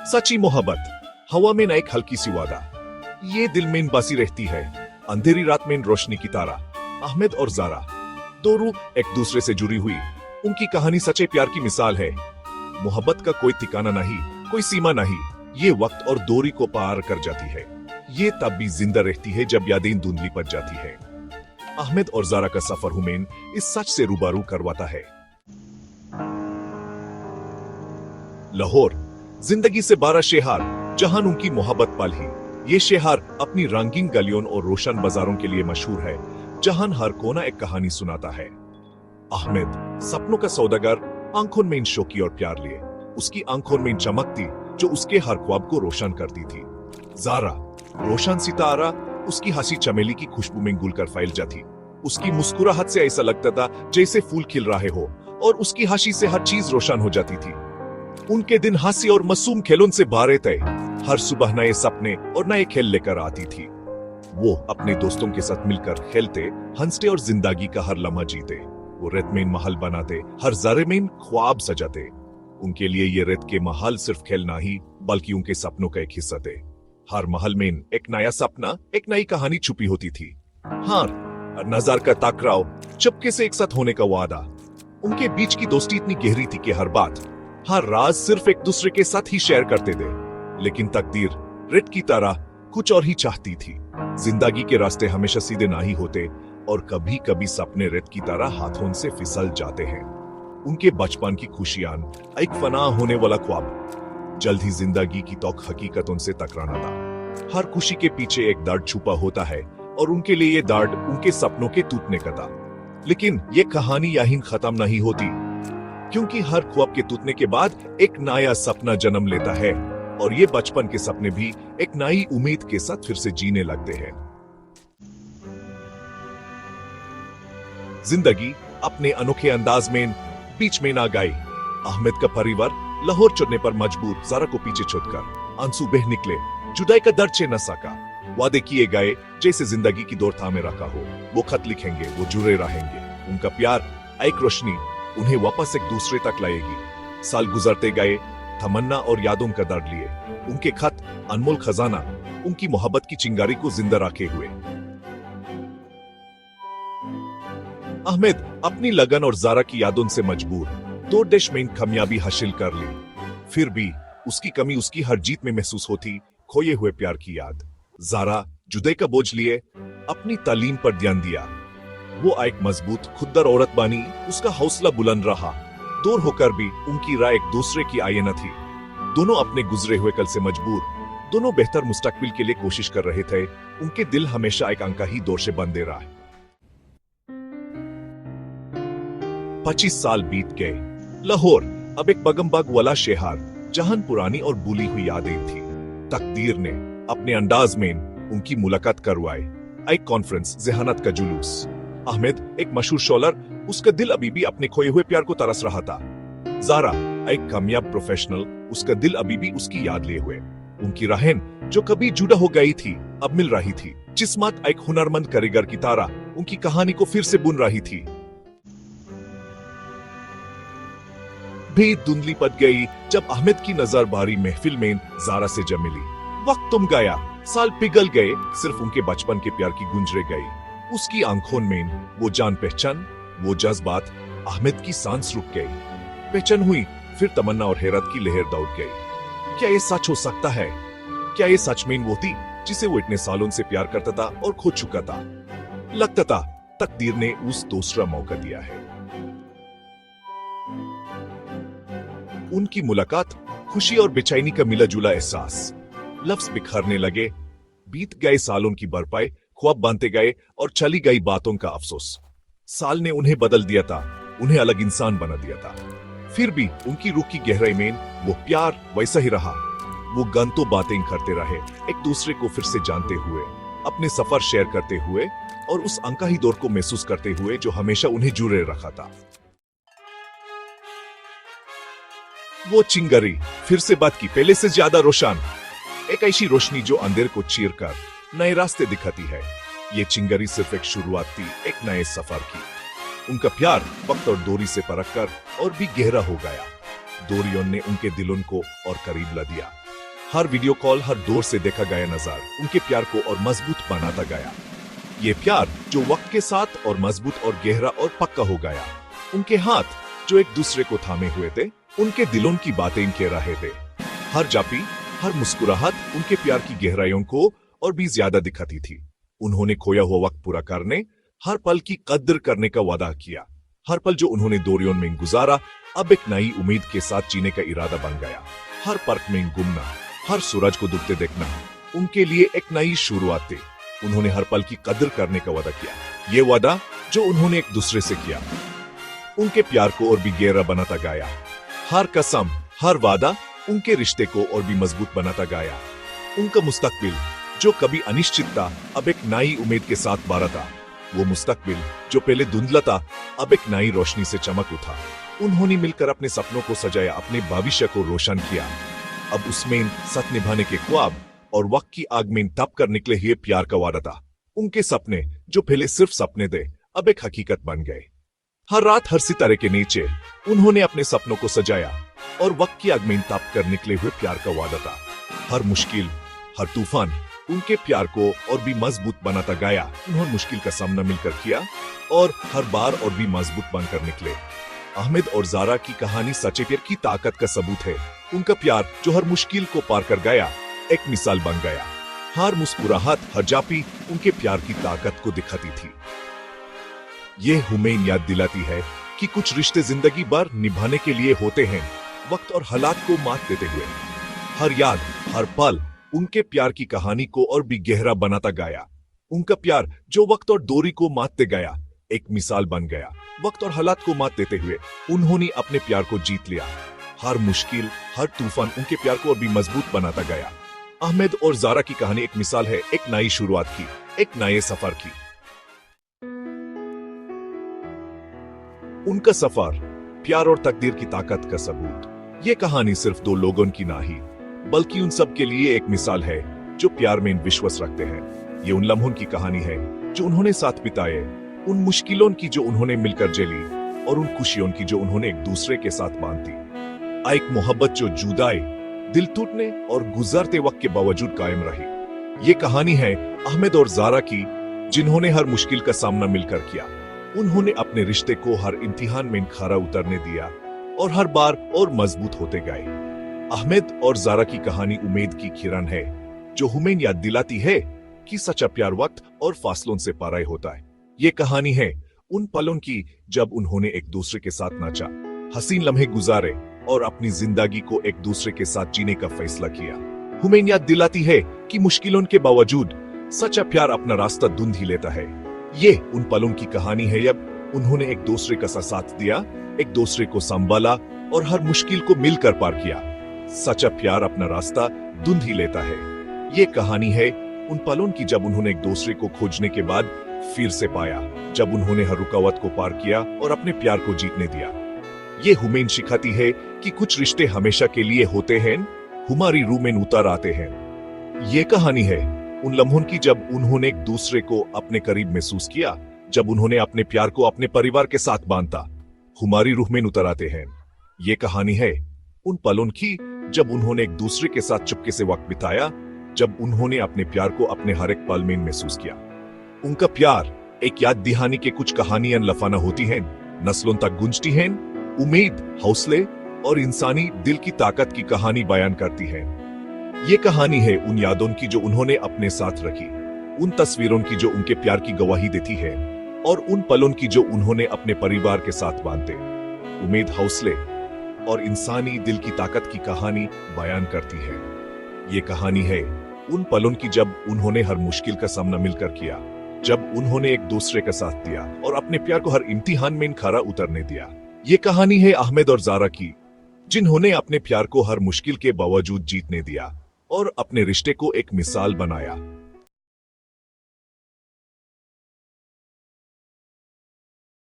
सच्ची मोहब्बत हवा में न एक हल्की सी वादा, ये दिल में बसी रहती है अंधेरी रात में रोशनी की तारा। अहमद और जारा दो रूह एक दूसरे से जुड़ी हुई, उनकी कहानी सच्चे प्यार की मिसाल है। मोहब्बत का कोई ठिकाना नहीं, कोई सीमा नहीं, ये वक्त और दूरी को पार कर जाती है। ये तब भी जिंदा रहती है जब यादें धुंधली पड़ जाती है। अहमद और जारा का सफर हुमैन इस सच से रूबरू करवाता है। लाहौर जिंदगी से 12 शहर जहां उनकी मोहब्बत पली। ये शहर अपनी रंगीन गलियों और रोशन बाजारों के लिए मशहूर है, जहां हर कोना एक कहानी सुनाता है। अहमद सपनों का सौदागर, आंखों में शौकी और प्यार लिए, उसकी आंखों में चमक थी जो उसके हर ख्वाब को रोशन करती थी। जारा रोशन सितारा, उसकी हंसी चमेली की खुशबू में घुलकर फैल जाती। उसकी मुस्कुराहट से ऐसा लगता था जैसे फूल खिल रहे हो, और उसकी हंसी से हर चीज रोशन हो जाती थी। उनके दिन हंसी और मासूम खेलों से भरे थे। हर सुबह नए सपने और नए खेल लेकर आती थी। वो अपने दोस्तों के साथ मिलकर खेलते, हंसते और जिंदगी का हर लम्हा जीते। वो रेत में महल बनाते, हर जरे में ख्वाब सजाते। उनके लिए ये रेत के महल सिर्फ खेलना ही बल्कि उनके सपनों का एक हिस्सा थे। हर महल में एक नया सपना, एक नई कहानी छुपी होती थी। हर नजर का टकराव, चुपके से एक साथ होने का वादा। उनके बीच की दोस्ती इतनी गहरी थी कि हर बात, हर राज सिर्फ एक दूसरे के साथ ही शेयर करते थे। लेकिन तकदीर रेत की तरह कुछ और ही चाहती थी। जिंदगी के रास्ते हमेशा सीधे नहीं होते, और कभी कभी सपने रेत की तरह हाथों से फिसल जाते हैं। उनके बचपन की खुशियां, एक फना होने वाला ख्वाब, जल्द ही जिंदगी की तौक हकीकतों से टकराना था। हर खुशी के पीछे एक दर्द छुपा होता है, और उनके लिए ये दर्द उनके सपनों के टूटने का था। लेकिन ये कहानी यहीं खत्म नहीं होती, क्योंकि हर ख्वाब के टूटने के बाद एक नया सपना जन्म लेता है, और ये बचपन के सपने भी एक नई उम्मीद के साथ फिर से जीने लगते हैं। जिंदगी अपने अनोखे अंदाज में बीच में ना गई। अहमद का परिवार लाहौर छोड़ने पर मजबूर, जारा को पीछे छोड़कर आंसू बह निकले। जुदाई का दर्द से न सका। वादे किए गए जैसे जिंदगी की दौड़ थामे रखा हो। वो खत लिखेंगे, वो जुड़े रहेंगे। उनका प्यार एक रोशनी उन्हें वापस एक दूसरे तक लाएगी। साल गुजरते गए, तमन्ना और यादों का दर्द लिए। उनके खत अनमोल खजाना, उनकी मोहब्बत की चिंगारी को जिंदा रखे हुए। अहमद अपनी लगन और जारा की यादों से मजबूर, दो देश में कामयाबी हासिल कर ली। फिर भी उसकी कमी उसकी हर जीत में महसूस होती, खोए हुए प्यार की याद। जारा जुदाई का बोझ लिए अपनी तालीम पर ध्यान दिया। वो एक मजबूत खुददार औरत बनी, उसका हौसला बुलंद रहा। दूर होकर भी उनकी राह एक दूसरे की आईना थी। दोनों अपने गुजरे हुए कल से मजबूर, दोनों बेहतर मुस्तकबिल के लिए कोशिश कर रहे थे। उनके दिल हमेशा एक अंका ही दौर से बंधे रहा। 25 साल बीत गए। लाहौर अब एक बगमबाग वाला शहर, जहां पुरानी और भूली हुई यादें थी। तकदीर ने अपने अंदाज में उनकी मुलाकात करवाई। एक कॉन्फ्रेंस, जहानत का जुलूस। अहमद एक मशहूर शॉलर, उसका दिल अभी भी अपने खोए हुए प्यार को तरस रहा था। जारा एक कामयाब प्रोफेशनल, उसका दिल अभी भी उसकी याद लिए हुए। उनकी राहें जो कभी जुदा हो गई थी अब मिल रही थी। किस्मत एक हुनरमंद कारीगर की तरह उनकी कहानी को फिर से बुन रही थी। भी धुंधली पड़ गई जब अहमद की नजर बारी महफिल में जारा से जब मिली। वक्त तुम गया, साल पिघल गए, सिर्फ उनके बचपन के प्यार की गूंज रह गई। उसकी आंखों में वो जान पहचान, वो जज्बात। अहमद की सांस रुक गई। पहचान हुई, फिर तमन्ना और हैरत की लहर दौड़ गई। क्या ये सच हो सकता है? क्या ये सच में वो थी जिसे वो इतने सालों से प्यार करता था और खो चुका था? लगता था तकदीर ने उस दूसरा मौका दिया है। उनकी मुलाकात, खुशी और बेचैनी का मिला जुला एहसास। लफ्ज बिखरने लगे। बीत गए सालों की बरपाई, ख्वाब बनते गए और चली गई बातों का अफसोस। साल ने उन्हें बदल दिया था, उन्हें अलग इंसान बना दिया था। फिर भी उनकी रूह की गहराई में वो प्यार वैसा ही रहा। वो गंतो बातें करते रहे, एक दूसरे को फिर से जानते हुए, अपने सफर शेयर करते हुए, और उस अंकाही दौर को महसूस करते हुए जो हमेशा उन्हें जुड़े रखा था। वो चिंगारी फिर से बात की, पहले से ज्यादा रोशन। एक ऐसी रोशनी जो अंधेरे को चीर कर नए रास्ते दिखाती है। ये चिंगारी सिर्फ एक शुरुआत थी, एक नए सफर की। उनका प्यार वक्त और दूरी से परख कर और भी गहरा हो गया। दूरियों ने उनके दिलों को और करीब ला दिया। हर वीडियो कॉल, हर दौर से देखा गया नज़ार उनके प्यार को और मजबूत बनाता गया। ये प्यार जो वक्त के साथ और मजबूत और गहरा और पक्का हो गया। उनके हाथ जो एक दूसरे को थामे हुए थे, उनके दिलों की बातें कह रहे थे। हर जापी, हर मुस्कुराहट उनके प्यार की गहराइयों को और भी ज्यादा दिखाती थी। उन्होंने खोया हुआ वक्त पूरा करने, हर पल की कद्र करने का वादा किया। हर पल जो उन्होंने दोरियों में गुजारा अब एक नई उम्मीद के साथ जीने का इरादा बन गया। हर पर्क में घूमना, हर सूरज को डूबते देखना उनके लिए एक नई शुरुआत थी। उन्होंने हर पल की कद्र करने का वादा किया। ये वादा जो उन्होंने एक दूसरे से किया उनके प्यार को और भी गहरा बनाता गया। हर कसम, हर वादा उनके रिश्ते को और भी मजबूत बनाता गया। उनका मुस्तकबिल जो कभी अनिश्चित था अब एक नई उम्मीद के साथ बारा था। वो मुस्तकबिल जो पहले धुंधला था अब एक नई रोशनी से चमक उठा। उन्होंने मिलकर अपने सपनों को सजाया, अपने भविष्य को रोशन किया। अब उसमें सच निभाने के ख्वाब और वक्त की आग में तप कर निकले हुए प्यार का वादा था। उनके सपने जो पहले सिर्फ सपने थे अब एक हकीकत बन गए। हर रात हर सितारे के नीचे उन्होंने अपने सपनों को सजाया और वक्त की आग में तप कर निकले हुए प्यार का वादा था। हर मुश्किल, हर तूफान उनके प्यार को और भी मजबूत बनाता गया। उन्होंने मुश्किल का सामना मिलकर किया और हर बार और भी मजबूत बनकर निकले। अहमद और जारा की कहानी सच्चे प्यार की ताकत का सबूत है। उनका प्यार जो हर मुश्किल को पार कर गया एक मिसाल बन गया। हर मुस्कुराहट, हर जापी उनके प्यार की ताकत को दिखाती थी। ये हमें याद दिलाती है कि कुछ रिश्ते जिंदगी भर निभाने के लिए होते हैं, वक्त और हालात को मात देते हुए। हर याद, हर पल उनके प्यार की कहानी को और भी गहरा बनाता गया। उनका प्यार जो वक्त और दूरी को मातते गया एक मिसाल बन गया। वक्त और हालात को मात देते हुए उन्होंने अपने प्यार को जीत लिया। हर मुश्किल, हर तूफान उनके प्यार को और भी मजबूत बनाता गया। अहमद और जारा की कहानी एक मिसाल है, एक नई शुरुआत की, एक नए सफर की। उनका सफर, प्यार और तकदीर की ताकत का सबूत। ये कहानी सिर्फ दो लोगों की नहीं बल्कि उन सब के लिए एक मिसाल है जो प्यार में विश्वास रखते हैं। ये उन लम्हों की कहानी है जो उन्होंने साथ बिताए, उन मुश्किलों की जो उन्होंने मिलकर झेली और उन खुशियों की जो उन्होंने एक दूसरे के साथ बांधी। एक मोहब्बत जो जुदाई, दिल टूटने और गुजरते वक्त के बावजूद कायम रही। ये कहानी है अहमद और जारा की, जिन्होंने हर मुश्किल का सामना मिलकर किया। उन्होंने अपने रिश्ते को हर इम्तिहान में खरा उतरने दिया और हर बार और मजबूत होते गए। अहमद और जारा की कहानी उम्मीद की किरण है जो हमें याद दिलाती है कि सच्चा प्यार वक्त और फासलों से पार होता है। ये कहानी है उन पलों की जब उन्होंने एक दूसरे के साथ नाचा, हसीन लम्हे गुजारे और अपनी जिंदगी को एक दूसरे के साथ जीने का फैसला किया। हमें याद दिलाती है कि मुश्किलों के बावजूद सच्चा प्यार अपना रास्ता ढूंढ ही लेता है। ये उन पलों की कहानी है जब उन्होंने एक दूसरे का साथ दिया, एक दूसरे को संभाला और हर मुश्किल को मिलकर पार किया। सच्चा प्यार अपना रास्ता ढूंढ ही लेता है। ये कहानी है उन पलों की जब उन्होंने एक दूसरे को खोजने के बाद फिर से पाया, जब उन्होंने हर रुकावट को पार किया और अपने प्यार को जीतने दिया। ये हमें सिखाती है कि कुछ रिश्ते हमेशा के लिए होते हैं, हमारी रूह में उतर आते हैं। ये कहानी है उन लम्हों की जब उन्होंने एक दूसरे को अपने करीब महसूस किया, जब उन्होंने अपने प्यार को अपने परिवार के साथ बांधा, हमारी रूह में उतर आते हैं। ये कहानी है उन पलों की जब उन्होंने एक दूसरे के साथ चुपके से वक्त बिताया, जब उन्होंने अपने प्यार को अपने हर एक पल में महसूस किया। उनका प्यार एक याद दहानी के कुछ कहानियां लफाना होती हैं, नस्लों तक गूंजती हैं, उम्मीद, हौसले और इंसानी दिल की ताकत की कहानी बयान करती है। ये कहानी है उन यादों की जो उन्होंने अपने साथ रखी, उन तस्वीरों की जो उनके प्यार की गवाही देती है और उन पलों की जो उन्होंने अपने परिवार के साथ बांधे। उम्मीद, हौसले और इंसानी दिल की ताकत की कहानी बयान करती है। ये कहानी है उन पलों की जब उन्होंने हर मुश्किल का सामना मिलकर किया, जब उन्होंने एक दूसरे का साथ दिया और अपने प्यार को हर इम्तिहान में खरा उतरने दिया। ये कहानी है अहमद और जारा की, जिन्होंने अपने प्यार को हर मुश्किल के बावजूद जीतने दिया और अपने रिश्ते को एक मिसाल बनाया।